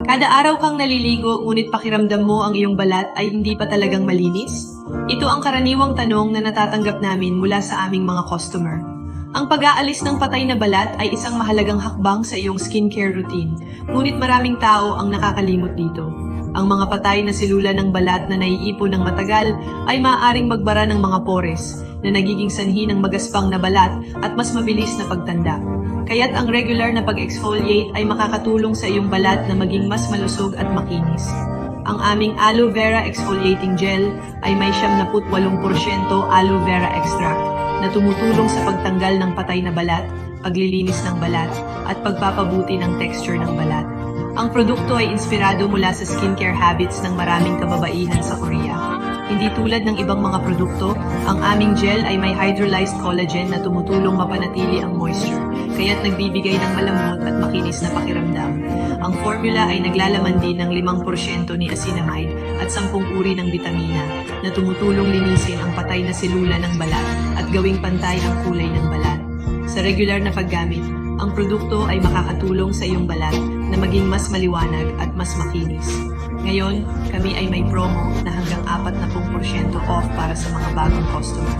Kada araw kang naliligo ngunit pakiramdam mo ang iyong balat ay hindi pa talagang malinis? Ito ang karaniwang tanong na natatanggap namin mula sa aming mga customer. Ang pag-aalis ng patay na balat ay isang mahalagang hakbang sa iyong skincare routine, ngunit maraming tao ang nakakalimot dito. Ang mga patay na selula ng balat na naiipon ng matagal ay maaaring magbara ng mga pores na nagiging sanhi ng magaspang na balat at mas mabilis na pagtanda. Kaya't ang regular na pag-exfoliate ay makakatulong sa iyong balat na maging mas malusog at makinis. Ang aming aloe vera exfoliating gel ay may 78% aloe vera extract na tumutulong sa pagtanggal ng patay na balat, paglilinis ng balat, at pagpapabuti ng texture ng balat. Ang produkto ay inspirado mula sa skincare habits ng maraming kababaihan sa Korea. Hindi tulad ng ibang mga produkto, ang aming gel ay may hydrolyzed collagen na tumutulong mapanatili ang moisture, kaya't nagbibigay ng malambot at makinis na pakiramdam. Ang formula ay naglalaman din ng 5% niacinamide at 10 uri ng bitamina na tumutulong linisin ang patay na selula ng balat at gawing pantay ang kulay ng balat. Sa regular na paggamit, ang produkto ay makakatulong sa iyong balat na maging mas maliwanag at mas makinis. Ngayon, kami ay may promo na hanggang 40% off para sa mga bagong customer.